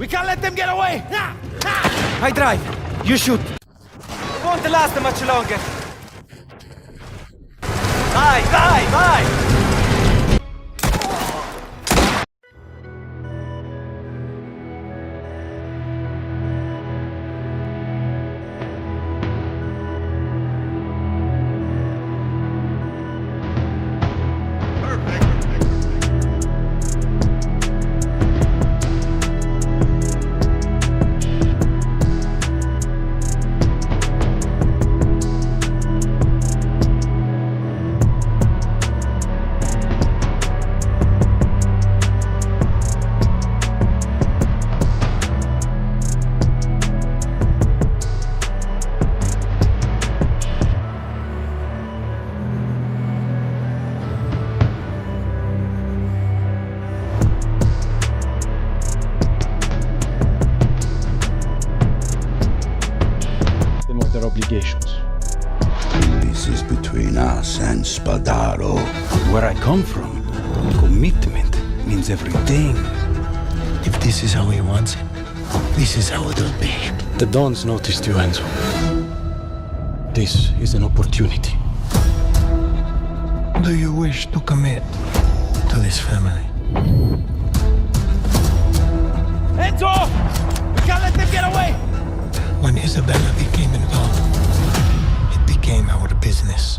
We can't let them get away! I drive. You shoot. It won't last much longer. Vai! Their obligations. This is between us and Spadaro. Where I come from, commitment means everything. If this is how he wants it, this is how it'll be. The Dons noticed you, Enzo. This is an opportunity. Do you wish to commit to this family? Enzo! We can't let them get away! When Isabella became involved, it became our business.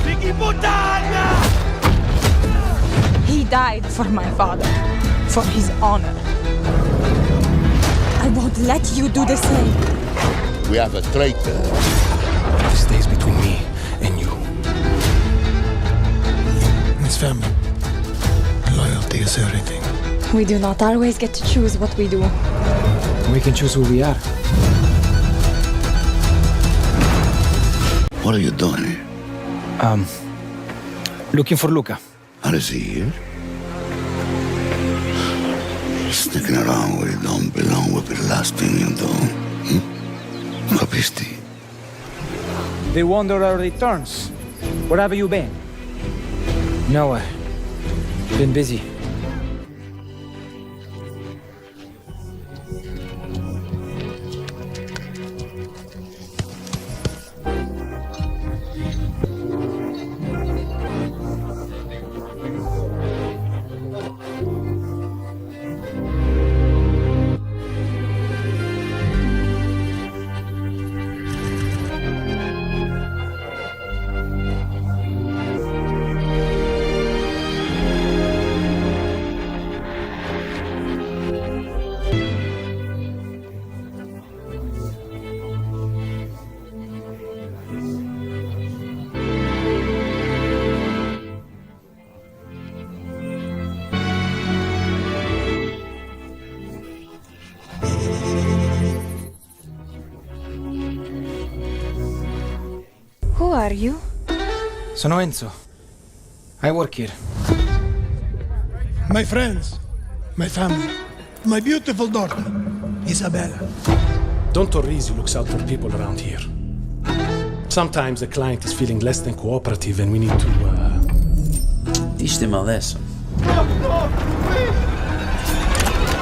Piggy puttana! He died for my father, for his honor. I won't let you do the same. We have a traitor. This stays between me and you. It's family. Loyalty is everything. We do not always get to choose what we do. We can choose who we are. What are you doing here? Looking for Luca. How is he here? Sticking around where you don't belong will be the last thing you do. Capisti? They wonder our returns. Where have you been? Nowhere. Been busy. Who are you? Sono Enzo. I work here. My friends, my family, my beautiful daughter, Isabella. Don Torrisi looks out for people around here. Sometimes the client is feeling less than cooperative and we need to, Teach them a lesson.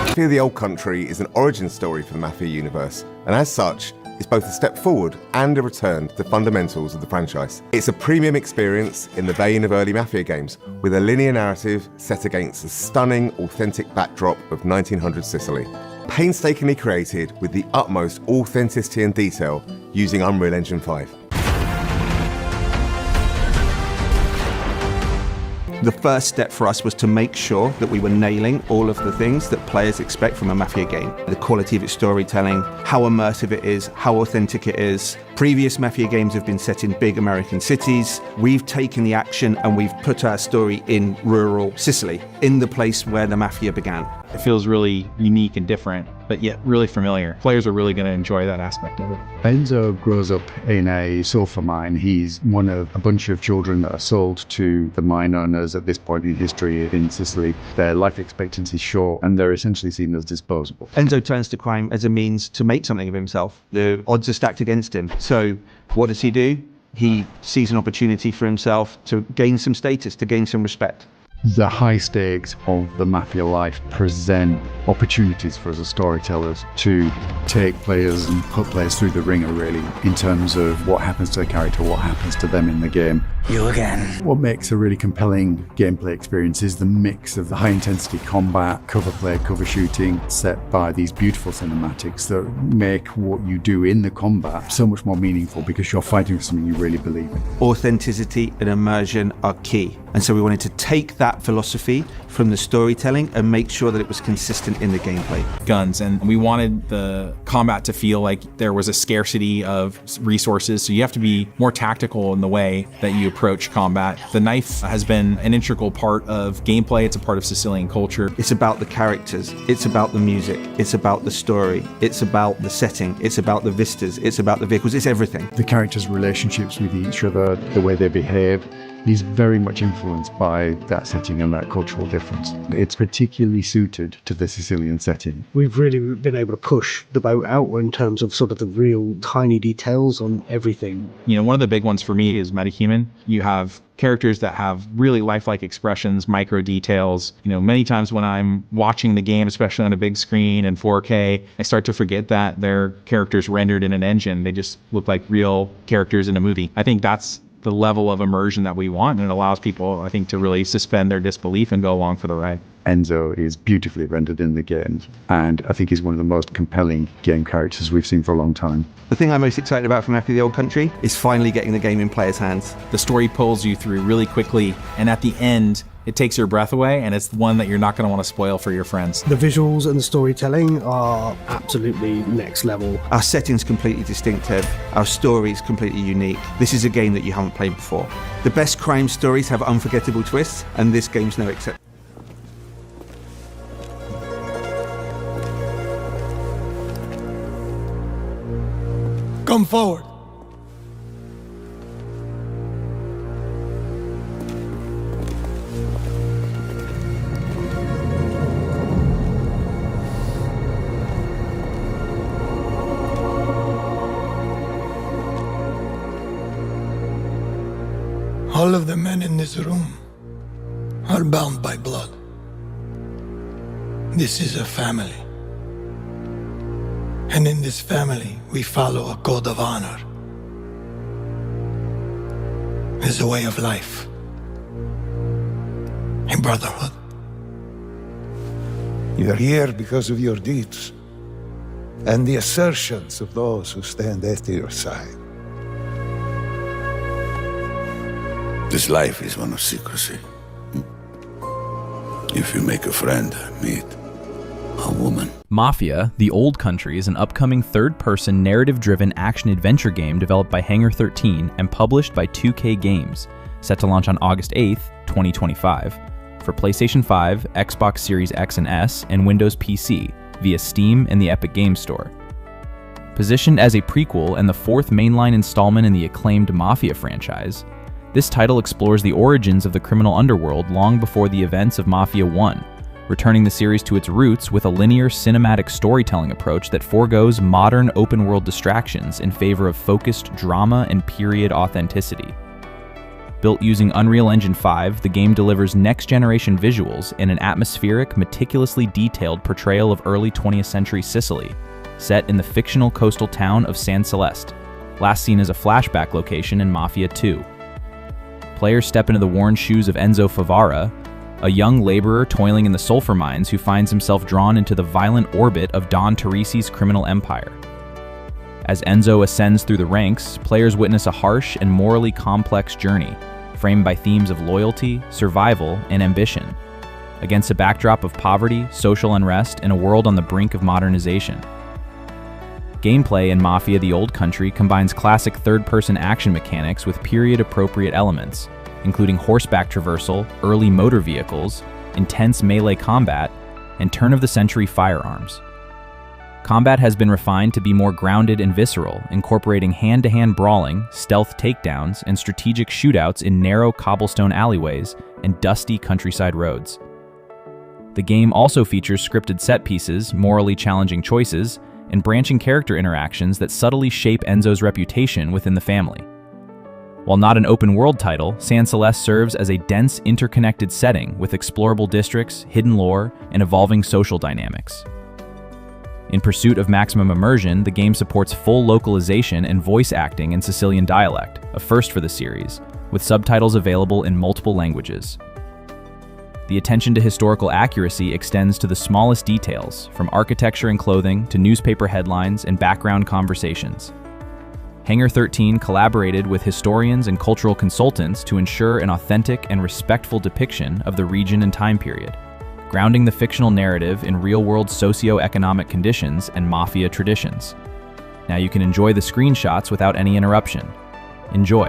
Mafia the Old Country is an origin story for the Mafia universe, and as such, it's both a step forward and a return to the fundamentals of the franchise. It's a premium experience in the vein of early Mafia games, with a linear narrative set against the stunning, authentic backdrop of 1900 Sicily. Painstakingly created with the utmost authenticity and detail using Unreal Engine 5. The first step for us was to make sure that we were nailing all of the things that players expect from a Mafia game. The quality of its storytelling, how immersive it is, how authentic it is. Previous Mafia games have been set in big American cities. We've taken the action and we've put our story in rural Sicily, in the place where the Mafia began. It feels really unique and different, but yet really familiar. Players are really going to enjoy that aspect of it. Enzo grows up in a sulfur mine. He's one of a bunch of children that are sold to the mine owners at this point in history in Sicily. Their life expectancy is short and they're essentially seen as disposable. Enzo turns to crime as a means to make something of himself. The odds are stacked against him. So what does he do? He sees an opportunity for himself to gain some status, to gain some respect. The high stakes of the Mafia life present opportunities for us as storytellers to take players and put players through the ringer, really, in terms of what happens to the character, what happens to them in the game. You again. What makes a really compelling gameplay experience is the mix of the high-intensity combat, cover play, cover shooting, set by these beautiful cinematics that make what you do in the combat so much more meaningful because you're fighting for something you really believe in. Authenticity and immersion are key. And so we wanted to take that philosophy from the storytelling and make sure that it was consistent in the gameplay. Guns, and we wanted the combat to feel like there was a scarcity of resources, so you have to be more tactical in the way that you approach combat. The knife has been an integral part of gameplay. It's a part of Sicilian culture. It's about the characters, it's about the music, it's about the story, it's about the setting, it's about the vistas, it's about the vehicles, it's everything. The characters' relationships with each other, the way they behave, is very much influenced by that setting and that cultural difference. It's particularly suited to the Sicilian setting. We've really been able to push the boat out in terms of sort of the real tiny details on everything. You know, one of the big ones for me is metahuman. You have characters that have really lifelike expressions, micro details. You know, many times when I'm watching the game, especially on a big screen in 4K, I start to forget that they're characters rendered in an engine. They just look like real characters in a movie. I think that's the level of immersion that we want, and it allows people, I think, to really suspend their disbelief and go along for the ride. Enzo is beautifully rendered in the game, and I think he's one of the most compelling game characters we've seen for a long time. The thing I'm most excited about from Mafia the Old Country is finally getting the game in players' hands. The story pulls you through really quickly, and at the end, it takes your breath away, and it's one that you're not going to want to spoil for your friends. The visuals and the storytelling are absolutely next level. Our setting's completely distinctive. Our story's completely unique. This is a game that you haven't played before. The best crime stories have unforgettable twists, and this game's no exception. Come forward. All of the men in this room are bound by blood. This is a family. And in this family, we follow a code of honor. It's a way of life, a brotherhood. You're here because of your deeds and the assertions of those who stand at your side. This life is one of secrecy. If you make a friend, meet a woman. Mafia, The Old Country is an upcoming third-person narrative-driven action-adventure game developed by Hangar 13 and published by 2K Games, set to launch on August 8th, 2025, for PlayStation 5, Xbox Series X and S, and Windows PC via Steam and the Epic Games Store. Positioned as a prequel and the fourth mainline installment in the acclaimed Mafia franchise, this title explores the origins of the criminal underworld long before the events of Mafia 1, returning the series to its roots with a linear cinematic storytelling approach that forgoes modern open-world distractions in favor of focused drama and period authenticity. Built using Unreal Engine 5, the game delivers next-generation visuals and an atmospheric, meticulously detailed portrayal of early 20th century Sicily, set in the fictional coastal town of San Celeste, last seen as a flashback location in Mafia 2. Players step into the worn shoes of Enzo Favara, a young laborer toiling in the sulfur mines who finds himself drawn into the violent orbit of Don Torrisi's criminal empire. As Enzo ascends through the ranks, players witness a harsh and morally complex journey, framed by themes of loyalty, survival, and ambition, against a backdrop of poverty, social unrest, and a world on the brink of modernization. Gameplay in Mafia the Old Country combines classic third-person action mechanics with period-appropriate elements, including horseback traversal, early motor vehicles, intense melee combat, and turn-of-the-century firearms. Combat has been refined to be more grounded and visceral, incorporating hand-to-hand brawling, stealth takedowns, and strategic shootouts in narrow cobblestone alleyways and dusty countryside roads. The game also features scripted set pieces, morally challenging choices, and branching character interactions that subtly shape Enzo's reputation within the family. While not an open-world title, San Celeste serves as a dense, interconnected setting with explorable districts, hidden lore, and evolving social dynamics. In pursuit of maximum immersion, the game supports full localization and voice acting in Sicilian dialect, a first for the series, with subtitles available in multiple languages. The attention to historical accuracy extends to the smallest details, from architecture and clothing to newspaper headlines and background conversations. Hangar 13 collaborated with historians and cultural consultants to ensure an authentic and respectful depiction of the region and time period, grounding the fictional narrative in real-world socio-economic conditions and Mafia traditions. Now you can enjoy the screenshots without any interruption. Enjoy.